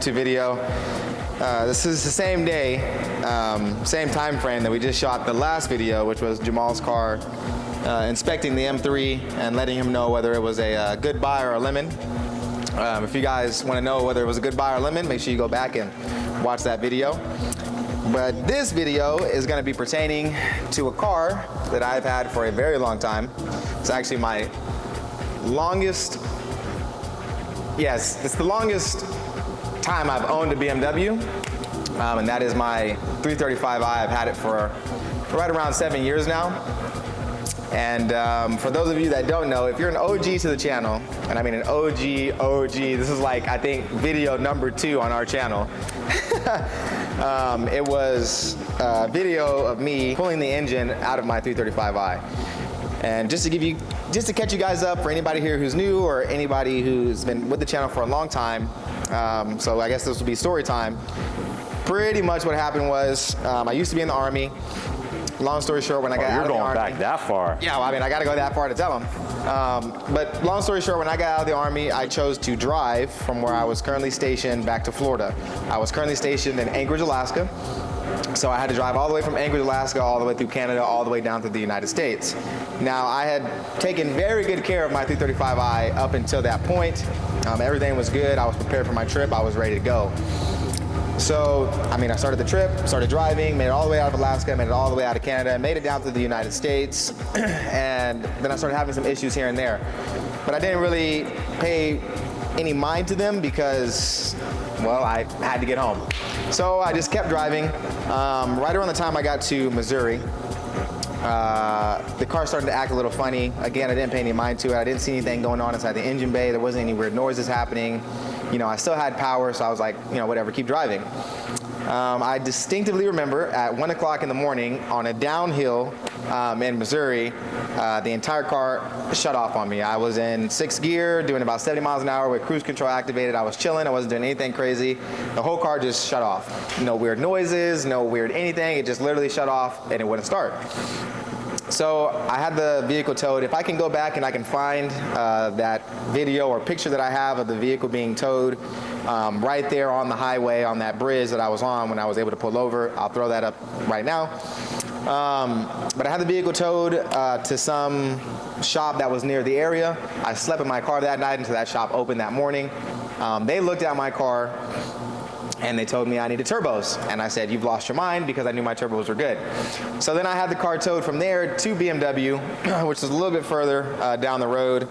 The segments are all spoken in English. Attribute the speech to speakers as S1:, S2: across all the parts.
S1: YouTube video. This is the same day, same time frame that we just shot the last video, which was Jamal's car, inspecting the M3 and letting him know whether it was a good buy or a lemon. If you guys want to know whether it was a good buy or lemon, make sure you go back and watch that video. But this video is going to be pertaining to a car that I've had for a very long time. It's actually my longest, yes, it's the longest time I've owned a BMW, and that is my 335i. I've had it for right around 7 years now. And for those of you that don't know, if you're an OG to the channel, and I mean an OG, this is like, I think, video number 2 on our channel. It was a video of me pulling the engine out of my 335i. And just to catch you guys up, for anybody here who's new or anybody who's been with the channel for a long time, so I guess this will be story time. Pretty much what happened was, I used to be in the Army. Long story short, when I got out of the Army.
S2: You're going back that far.
S1: Yeah, well, I mean, I got to go that far to tell them. But long story short, when I got out of the Army, I chose to drive from where I was currently stationed back to Florida. I was currently stationed in Anchorage, Alaska. So I had to drive all the way from Anchorage, Alaska, all the way through Canada, all the way down to the United States. Now, I had taken very good care of my 335i up until that point. Everything was good. I was prepared for my trip. I was ready to go. So, I mean, I started the trip, started driving, made it all the way out of Alaska, made it all the way out of Canada, made it down to the United States, and then I started having some issues here and there. But I didn't really pay any mind to them because, well, I had to get home. So I just kept driving. Right around the time I got to Missouri, the car started to act a little funny. Again, I didn't pay any mind to it. I didn't see anything going on inside the engine bay. There wasn't any weird noises happening. You know, I still had power, so I was like, you know, whatever, keep driving. I distinctively remember at 1 o'clock in the morning on a downhill in Missouri, the entire car shut off on me. I was in 6th gear, doing about 70 miles an hour with cruise control activated. I was chilling, I wasn't doing anything crazy. The whole car just shut off. No weird noises, no weird anything. It just literally shut off and it wouldn't start. So I had the vehicle towed. If I can go back and I can find that video or picture that I have of the vehicle being towed right there on the highway on that bridge that I was on when I was able to pull over, I'll throw that up right now. But I had the vehicle towed to some shop that was near the area. I slept in my car that night until that shop opened that morning. They looked at my car and they told me I needed turbos. And I said, you've lost your mind, because I knew my turbos were good. So then I had the car towed from there to BMW, which is a little bit further down the road.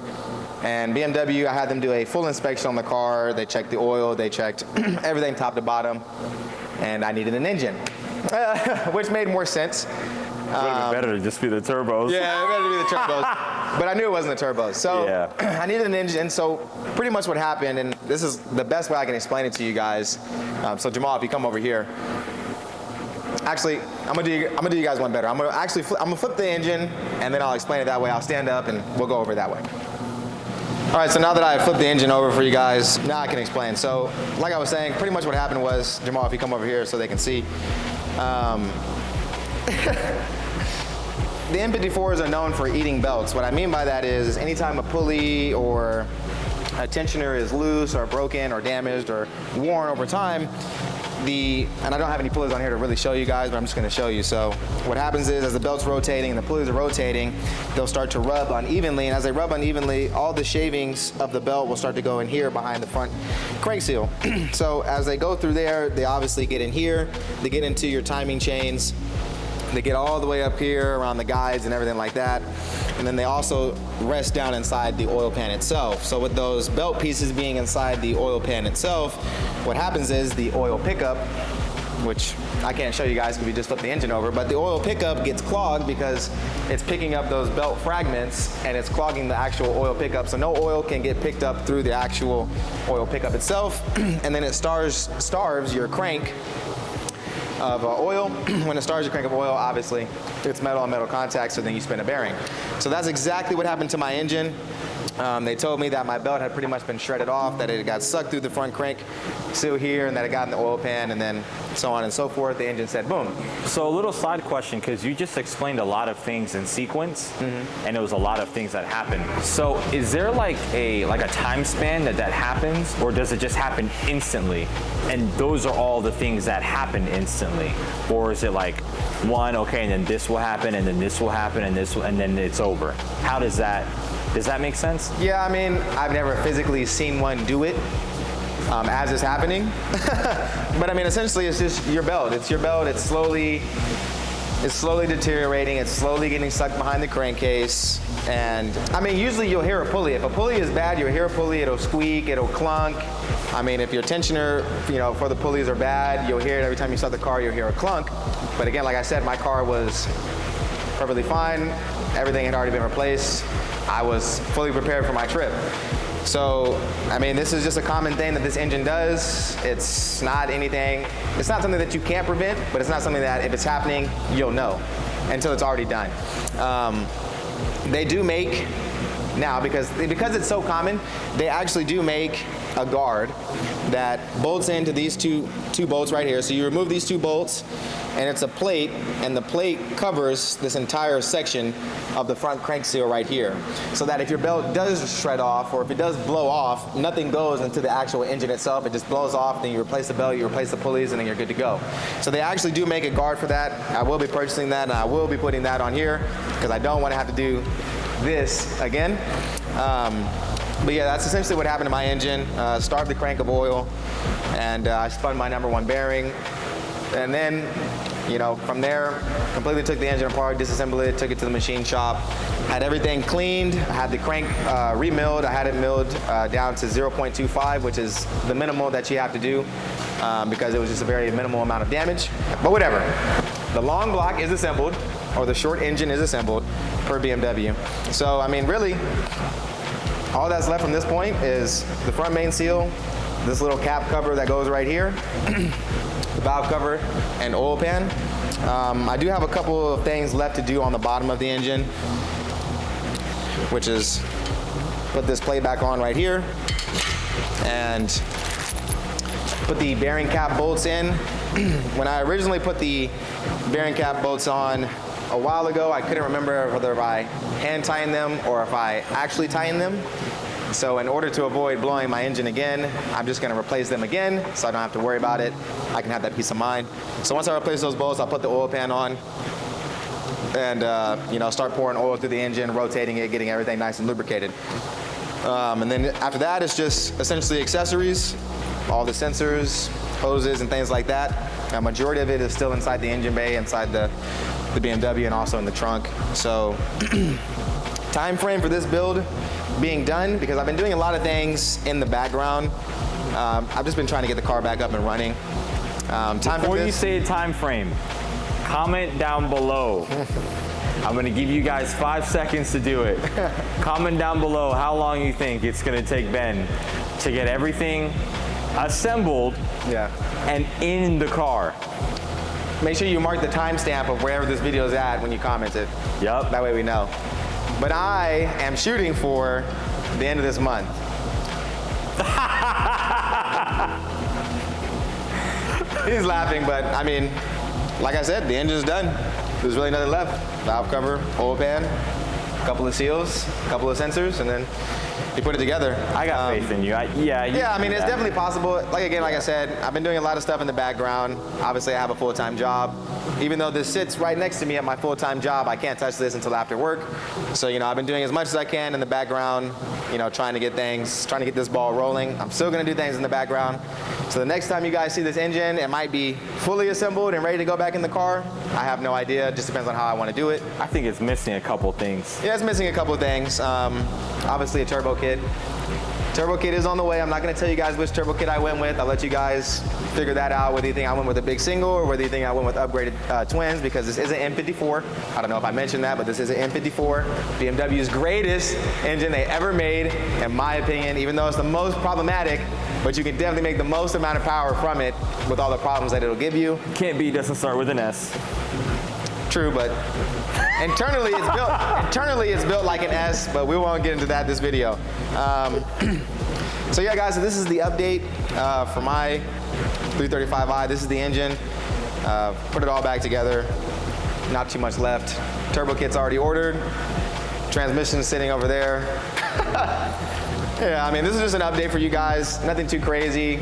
S1: And BMW, I had them do a full inspection on the car. They checked the oil, they checked everything top to bottom, and I needed an engine, which made more sense.
S2: It would have been better to just be the turbos.
S1: Yeah, it better to be the turbos. But I knew it wasn't the turbos. So yeah. I needed an engine. So pretty much what happened, and this is the best way I can explain it to you guys. So Jamal, if you come over here. Actually, I'm gonna do you guys one better. I'm gonna flip the engine, and then I'll explain it that way. I'll stand up, and we'll go over it that way. All right, so now that I flipped the engine over for you guys, now I can explain. So, like I was saying, pretty much what happened was, Jamal, if you come over here so they can see. The N54s are known for eating belts. What I mean by that is anytime a pulley or a tensioner is loose or broken or damaged or worn over time, and I don't have any pulleys on here to really show you guys, but I'm just going to show you. So what happens is, as the belt's rotating and the pulleys are rotating, they'll start to rub unevenly, and as they rub unevenly, all the shavings of the belt will start to go in here behind the front crank seal. So as they go through there, they obviously get in here, they get into your timing chains, they get all the way up here around the guides and everything like that. And then they also rest down inside the oil pan itself. So with those belt pieces being inside the oil pan itself, what happens is the oil pickup, which I can't show you guys because we just flipped the engine over, but the oil pickup gets clogged because it's picking up those belt fragments and it's clogging the actual oil pickup. So no oil can get picked up through the actual oil pickup itself. And then it starves your crank of oil. When it starts your crank of oil, obviously it's metal on metal contact, so then you spin a bearing. So that's exactly what happened to my engine. They told me that my belt had pretty much been shredded off, that it got sucked through the front crank seal here, and that it got in the oil pan, and then so on and so forth. The engine said boom.
S2: So a little side question, because you just explained a lot of things in sequence, and it was a lot of things that happened. So is there like a time span that happens, or does it just happen instantly? And those are all the things that happen instantly, or is it like one, okay, and then this will happen, and then this will happen, and this, and then it's over? How does that? Does that make sense?
S1: Yeah, I mean, I've never physically seen one do it as it's happening. But I mean, essentially, it's just your belt. It's your belt. It's slowly deteriorating. It's slowly getting sucked behind the crankcase. And I mean, usually you'll hear a pulley. If a pulley is bad, you'll hear a pulley. It'll squeak. It'll clunk. I mean, if your tensioner, for the pulleys are bad, you'll hear it every time you start the car. You'll hear a clunk. But again, like I said, my car was perfectly fine. Everything had already been replaced. I was fully prepared for my trip. So, I mean, this is just a common thing that this engine does. It's not something that you can't prevent, but it's not something that if it's happening, you'll know until it's already done. They do make, now because it's so common, they actually do make a guard that bolts into these two bolts right here. So you remove these two bolts, and it's a plate, and the plate covers this entire section of the front crank seal right here. So that if your belt does shred off, or if it does blow off, nothing goes into the actual engine itself. It just blows off, then you replace the belt, you replace the pulleys, and then you're good to go. So they actually do make a guard for that. I will be purchasing that, and I will be putting that on here, because I don't want to have to do this again. But yeah, that's essentially what happened to my engine. Starved the crank of oil, and I spun my #1 bearing. And then, from there, completely took the engine apart, disassembled it, took it to the machine shop, had everything cleaned, had the crank remilled. I had it milled down to 0.25, which is the minimal that you have to do, because it was just a very minimal amount of damage. But whatever. The long block is assembled, or the short engine is assembled per BMW. So, I mean, really, all that's left from this point is the front main seal, this little cap cover that goes right here, the valve cover, and oil pan. I do have a couple of things left to do on the bottom of the engine, which is put this plate back on right here and put the bearing cap bolts in. When I originally put the bearing cap bolts on a while ago, I couldn't remember whether I hand tightened them or if I actually tightened them. So in order to avoid blowing my engine again, I'm just gonna replace them again so I don't have to worry about it. I can have that peace of mind. So once I replace those bolts, I'll put the oil pan on and start pouring oil through the engine, rotating it, getting everything nice and lubricated. And then after that, it's just essentially accessories, all the sensors, hoses, and things like that. A majority of it is still inside the engine bay, inside the BMW, and also in the trunk. So time frame for this build being done, because I've been doing a lot of things in the background. I've just been trying to get the car back up and running.
S2: Before you say a time frame, comment down below. I'm gonna give you guys 5 seconds to do it. Comment down below how long you think it's gonna take Ben to get everything assembled and in the car.
S1: Make sure you mark the timestamp of wherever this video is at when you comment it.
S2: Yep.
S1: That way we know. But I am shooting for the end of this month. He's laughing, but I mean, like I said, the engine's done. There's really nothing left. Valve cover, oil pan, a couple of seals, a couple of sensors, and then you put it together.
S2: I got faith in you. Yeah,
S1: I mean, it's definitely possible. Like I said, I've been doing a lot of stuff in the background. Obviously, I have a full-time job. Even though this sits right next to me at my full-time job, I can't touch this until after work. So, I've been doing as much as I can in the background, trying to get this ball rolling. I'm still gonna do things in the background. So the next time you guys see this engine, it might be fully assembled and ready to go back in the car. I have no idea. It just depends on how I want to do it.
S2: I think it's missing a couple things.
S1: Yeah, it's missing a couple things. Obviously a turbo kit. Turbo kit is on the way. I'm not going to tell you guys which turbo kit I went with. I'll let you guys figure that out, whether you think I went with a big single or whether you think I went with upgraded twins, because this is an N54. I don't know if I mentioned that, but this is an N54. BMW's greatest engine they ever made, in my opinion, even though it's the most problematic, but you can definitely make the most amount of power from it with all the problems that it'll give you.
S2: Can't be, doesn't start with an S.
S1: true, but internally it's built like an S, but we won't get into that this video. So yeah, guys, so this is the update for my 335i. This is the engine. Put it all back together. Not too much left. Turbo kit's already ordered. Transmission's sitting over there. Yeah, I mean, this is just an update for you guys. Nothing too crazy.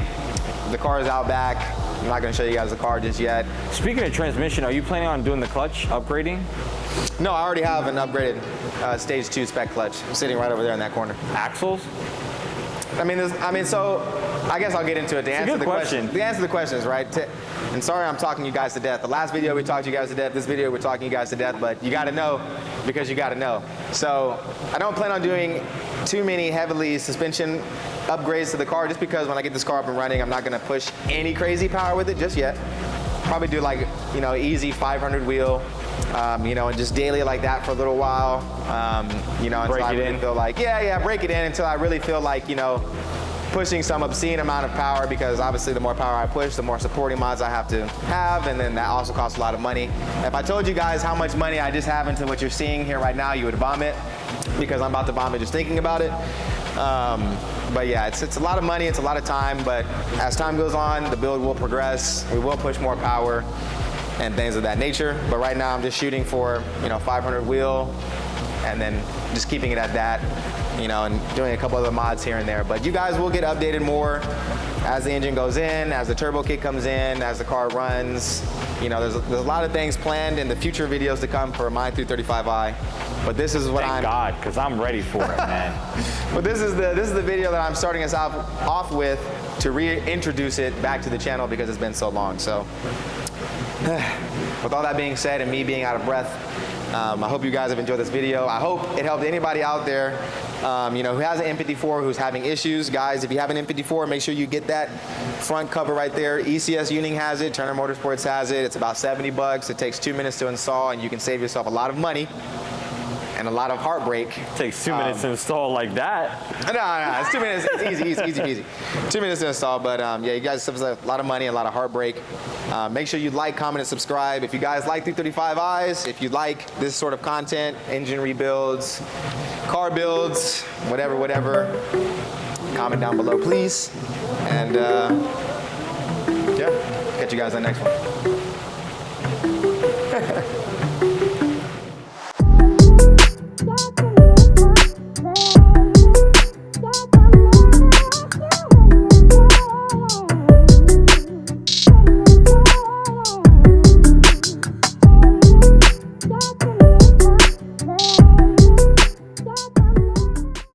S1: The car is out back. I'm not gonna show you guys the car just yet.
S2: Speaking of transmission, are you planning on doing the clutch upgrading?
S1: No, I already have an upgraded stage 2 spec clutch sitting right over there in that corner.
S2: Axles?
S1: So I guess I'll get into it. The answer to the question is, right? And sorry I'm talking you guys to death. The last video we talked you guys to death. This video we're talking you guys to death, but you gotta know because you gotta know. So I don't plan on doing too many heavily suspension upgrades to the car just because when I get this car up and running, I'm not gonna push any crazy power with it just yet. Probably do like, you know, easy 500 wheel, you know, and just daily like that for a little while, you know, until I really feel like, break it in until I really feel like, you know, pushing some obscene amount of power, because obviously the more power I push, the more supporting mods I have to have, and then that also costs a lot of money. If I told you guys how much money I just have into what you're seeing here right now, you would vomit, because I'm about to vomit just thinking about it. But yeah, it's a lot of money, it's a lot of time, but as time goes on, the build will progress, we will push more power and things of that nature. But right now I'm just shooting for, you know, 500 wheel, and then just keeping it at that, you know, and doing a couple other mods here and there. But you guys will get updated more as the engine goes in, as the turbo kit comes in, as the car runs. You know, there's a lot of things planned in the future videos to come for my 335i. But this is what
S2: Thank God, because I'm ready for it, man.
S1: But this is the video that I'm starting us off with to reintroduce it back to the channel because it's been so long. So with all that being said and me being out of breath, I hope you guys have enjoyed this video. I hope it helped anybody out there, you know, who has an N54, who's having issues. Guys, if you have an N54, make sure you get that front cover right there. ECS Uning has it, Turner Motorsports has it. It's about 70 bucks. It takes 2 minutes to install, and you can save yourself a lot of money and a lot of heartbreak.
S2: It takes 2 minutes to install like that.
S1: No, it's 2 minutes. It's easy peasy. 2 minutes to install, but yeah, you guys save a lot of money, a lot of heartbreak. Make sure you like, comment, and subscribe. If you guys like 335i's, if you like this sort of content, engine rebuilds, car builds, whatever, comment down below, please. And yeah, catch you guys on the next one.